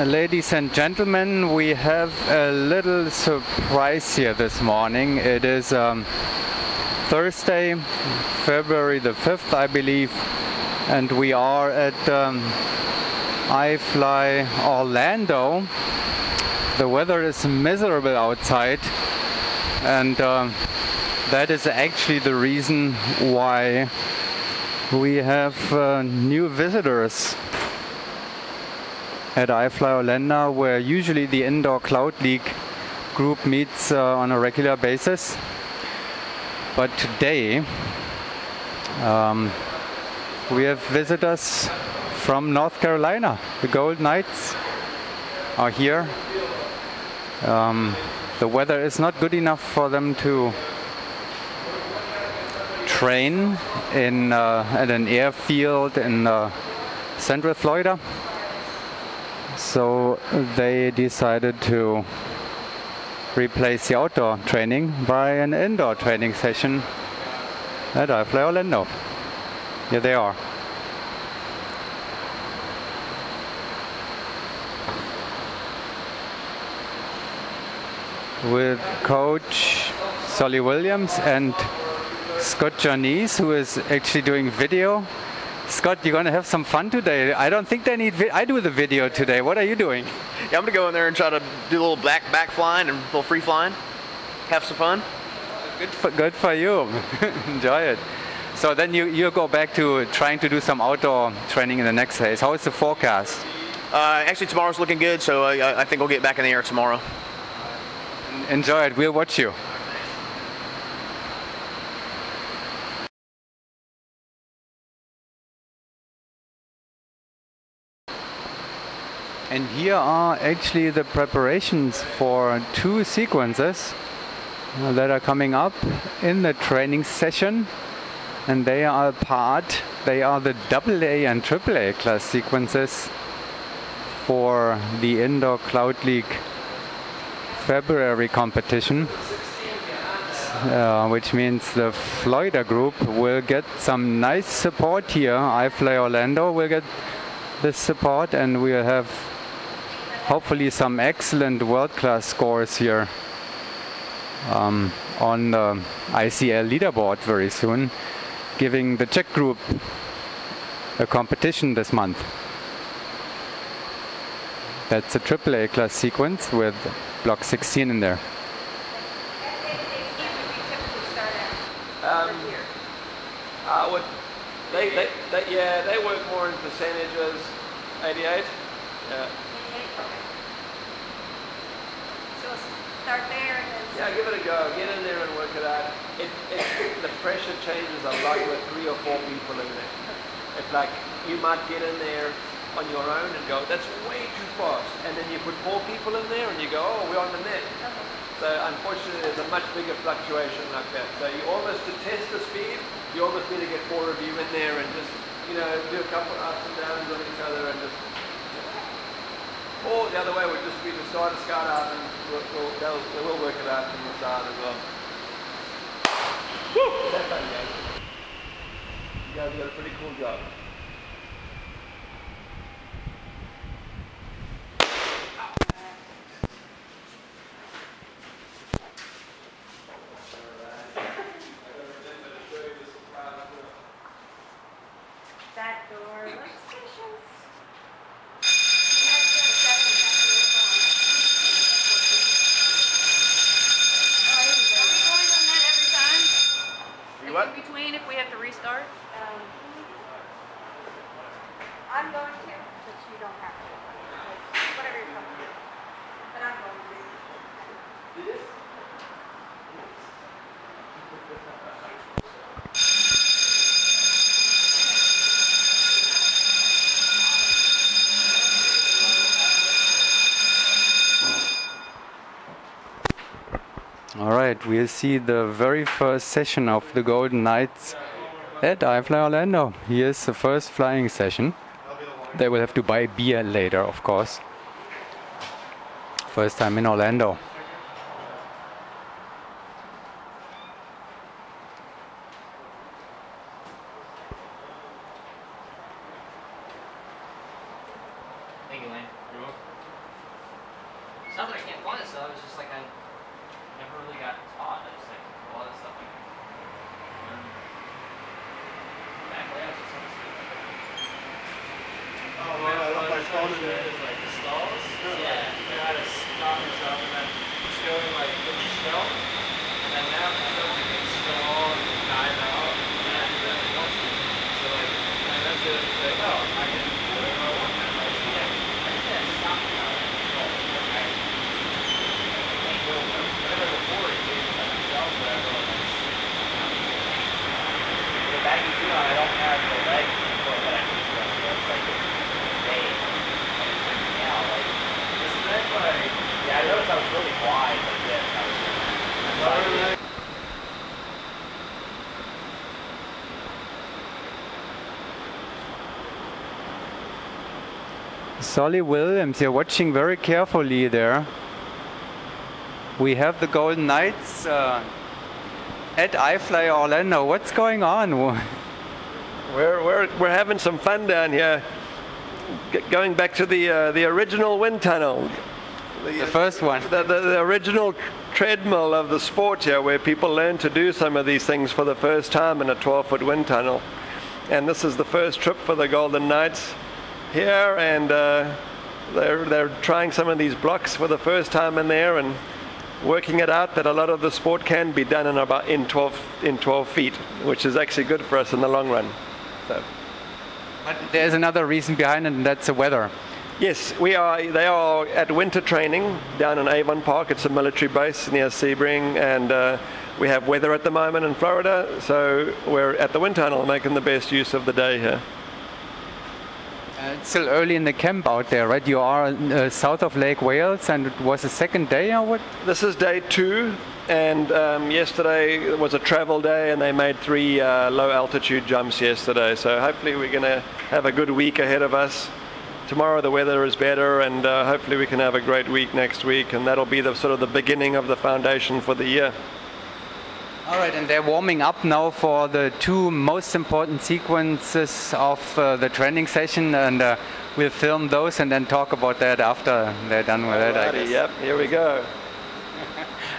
Ladies and gentlemen, we have a little surprise here this morning. It is Thursday, February the 5th, I believe, and we are at iFLY Orlando. The weather is miserable outside, and that is actually the reason why we have new visitors at iFLY Orlando, where usually the Indoor Cloud League group meets on a regular basis. But today we have visitors from North Carolina. The Gold Knights are here. The weather is not good enough for them to train in at an airfield in Central Florida. So they decided to replace the outdoor training by an indoor training session at iFLY Orlando. Here they are. With Coach Solly Williams and Scott Johnese, who is actually doing video. Scott, you're going to have some fun today. I don't think they need I do the video today. What are you doing? Yeah, I'm going to go in there and try to do a little back flying and a little free flying. Have some fun. Good for you. Enjoy it. So then you go back to trying to do some outdoor training in the next phase. How is the forecast? Actually, tomorrow's looking good, so I think we'll get back in the air tomorrow. Enjoy it. We'll watch you. And here are actually the preparations for two sequences that are coming up in the training session. And they are the AA and AAA class sequences for the Indoor Cloud League February competition. Which means the Florida group will get some nice support here. iFLY Orlando will get this support, and we'll have hopefully some excellent world-class scores here on the ICL leaderboard very soon, giving the Czech group a competition this month. That's a AAA class sequence with block 16 in there. They work more in percentages. 88. Yeah. Start there and then... Yeah, give it a go. Get in there and work it out. The pressure changes a lot with 3 or 4 people in there. It's like you might get in there on your own and go, that's way too fast. And then you put 4 people in there and you go, oh, we're on the net. Okay. So unfortunately, there's a much bigger fluctuation like that. So you almost, to test the speed, you almost need to get 4 of you in there and just, do a couple ups and downs on each other and just... Or the other way would just be to start a scout out and they will work it out from the start as well. Woo! That's fun, guys. You guys did a pretty cool job. That door looks spacious. What? In between, if we have to restart? I'm going to, but you don't have to. Whatever you're comfortable with. But I'm going to. All right, we'll see the very first session of the Golden Knights at iFLY Orlando. Here's the first flying session. They will have to buy beer later, of course. First time in Orlando. Thank you, Lane. You're welcome. honest though, it's just like I never really got taught. I just like a lot of stuff like back layouts or something. Oh man, I love my phone in there. Like the stalls. Yeah, you know how to stop yourself and then just go and like put your stall. And then now you know you can stall and dive out and then do that if you want to. So like, and that's it. It's like, oh, I can do whatever I want now. Like, yeah, I just can't stop now. I can't go whatever before it did, like myself, whatever. The baggy too, I don't have the leg support that I need to. So it's like day. Yeah, I noticed I was really wide like this. Solly Williams, you're watching very carefully there. We have the Golden Knights at iFLY Orlando. What's going on? We're having some fun down here. Going back to the original wind tunnel. The first one. The original treadmill of the sport here, where people learn to do some of these things for the first time in a 12-foot wind tunnel. And this is the first trip for the Golden Knights here, and they're trying some of these blocks for the first time in there and working it out that a lot of the sport can be done in 12 feet, which is actually good for us in the long run. So. But there's another reason behind it, and that's the weather. Yes, they are at winter training down in Avon Park. It's a military base near Sebring, and we have weather at the moment in Florida, so we're at the wind tunnel making the best use of the day here. It's still early in the camp out there, right? You are south of Lake Wales, and it was the second day, or what? This is day 2, and yesterday was a travel day, and they made 3 low-altitude jumps yesterday. So hopefully we're going to have a good week ahead of us. Tomorrow the weather is better, and hopefully we can have a great week next week, and that'll be the sort of the beginning of the foundation for the year. All right, and they're warming up now for the 2 most important sequences of the training session, and we'll film those and then talk about that after they're done with it, I guess. Yep, here we go.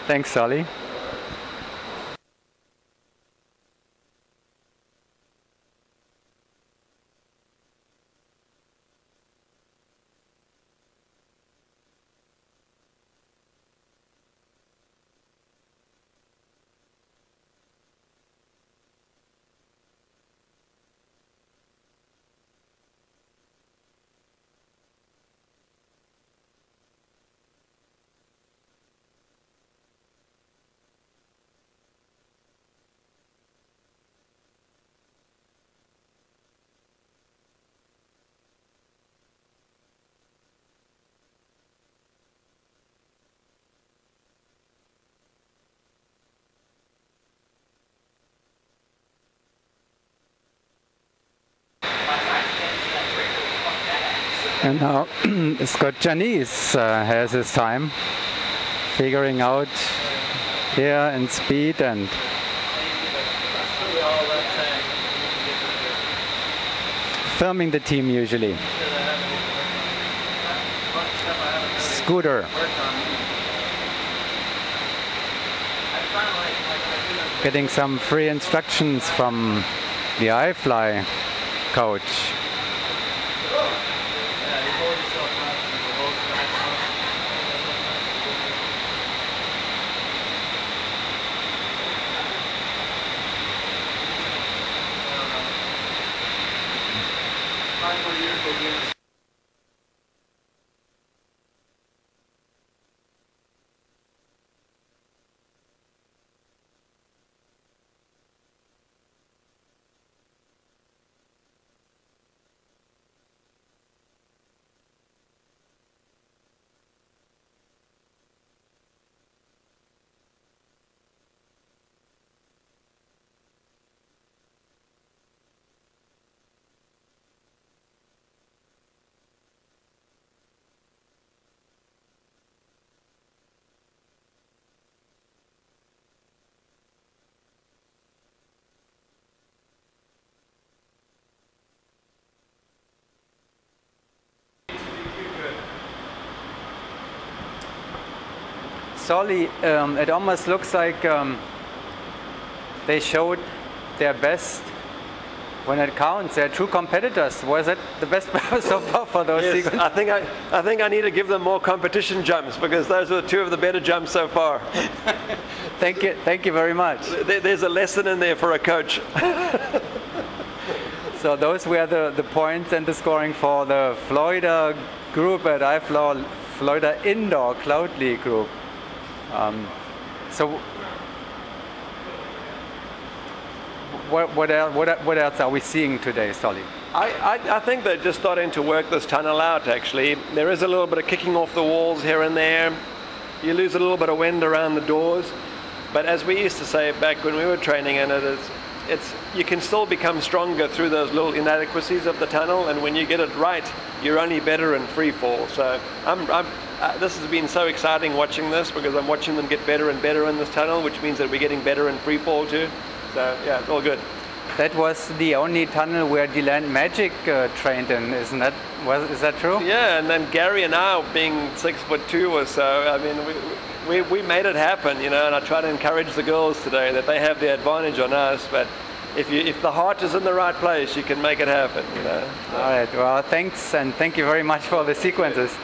Thanks, Solly. And now Scott Janice has his time figuring out here and speed and filming the team usually. Scooter. Getting some free instructions from the iFLY coach. Solly, it almost looks like they showed their best when it counts. They're true competitors. Was it the best so far for those Yes, sequences? I think I need to give them more competition jumps because those were two of the better jumps so far. Thank you very much. There's a lesson in there for a coach. So those were the points and the scoring for the Florida group at iFLY, Florida Indoor Cloud League group. So what else are we seeing today, Solly? I think they're just starting to work this tunnel out, actually. There is a little bit of kicking off the walls here and there. You lose a little bit of wind around the doors. But as we used to say back when we were training in it, you can still become stronger through those little inadequacies of the tunnel, and when you get it right, you're only better in free fall. So this has been so exciting watching this because I'm watching them get better and better in this tunnel, which means that we're getting better in free fall too. So yeah, it's all good. That was the only tunnel where Deland Magic trained in, isn't that? Is that true? Yeah, and then Gary and I, being 6'2" or so, I mean, we made it happen, you know. And I try to encourage the girls today that they have the advantage on us. But if the heart is in the right place, you can make it happen, you know. So. All right. Well, thanks, and thank you very much for the sequences.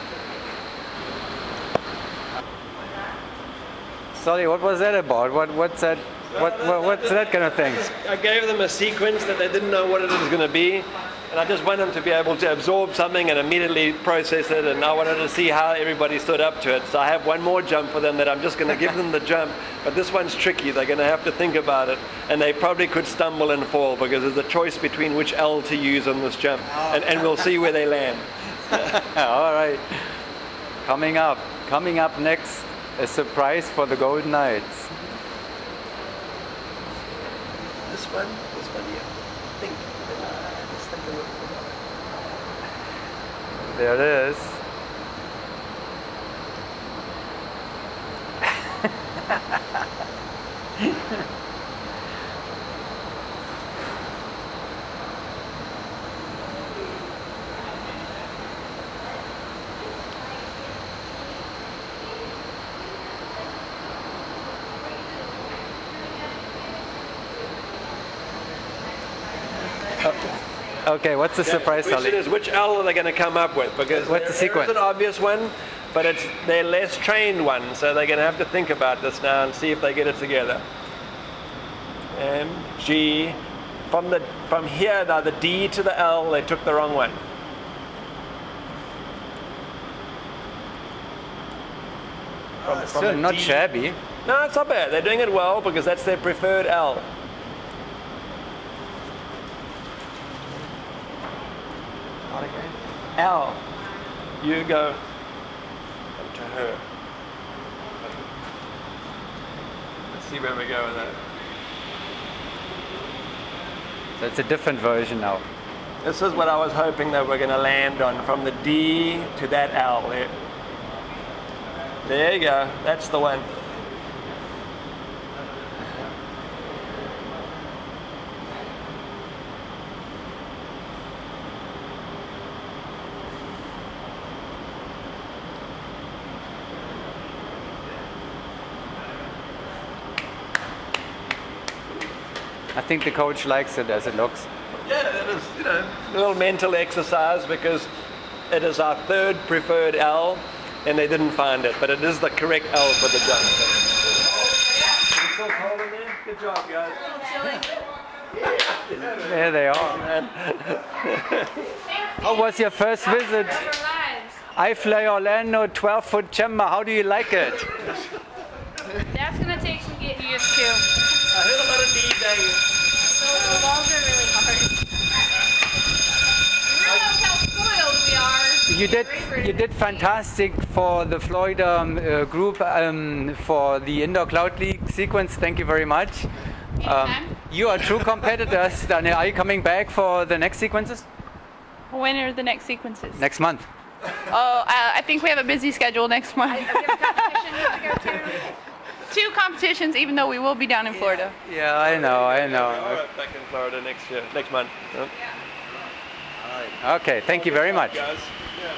Sorry, what was that about? What's that? What's that kind of thing? I gave them a sequence that they didn't know what it was going to be, and I just want them to be able to absorb something and immediately process it, and I wanted to see how everybody stood up to it. So I have one more jump for them that I'm just going to give them the jump, but this one's tricky. They're going to have to think about it, and they probably could stumble and fall because there's a choice between which L to use on this jump, and we'll see where they land. All right. Coming up next, a surprise for the Golden Knights. This one, yeah. Think. Let's think a little bit. There it is. Okay, what's the surprise, The question Solly? is, which L are they going to come up with? Because What's the sequence? There's an obvious one, but it's their less trained one, so they're going to have to think about this now and see if they get it together. M, G, from here now the D to the L, they took the wrong one. From Still the not D. shabby. No, it's not bad. They're doing it well because that's their preferred L. L. You go to her. Let's see where we go with that. So it's a different version now. This is what I was hoping that we're going to land on, from the D to that L. There you go. That's the one. I think the coach likes it as it looks. Yeah, it is, you know, a little mental exercise because it is our third preferred L and they didn't find it, but it is the correct L for the jump. You still cold in there? Good job, guys. There they are. How was your first visit? iFLY Orlando 12-foot chamber. How do you like it? That's gonna take some getting used to. I heard a lot of knee banging. The walls are really hard. You realize how spoiled we are. You did fantastic for the Florida group for the Indoor Cloud League sequence. Thank you very much. You are true competitors. Daniel, are you coming back for the next sequences? When are the next sequences? Next month. Oh, I think we have a busy schedule next month. We have a competition we have to go to. 2 competitions, even though we will be down in Florida. Yeah, I know. All right, back in Florida next month. Okay, thank you very much. Guys. Yeah.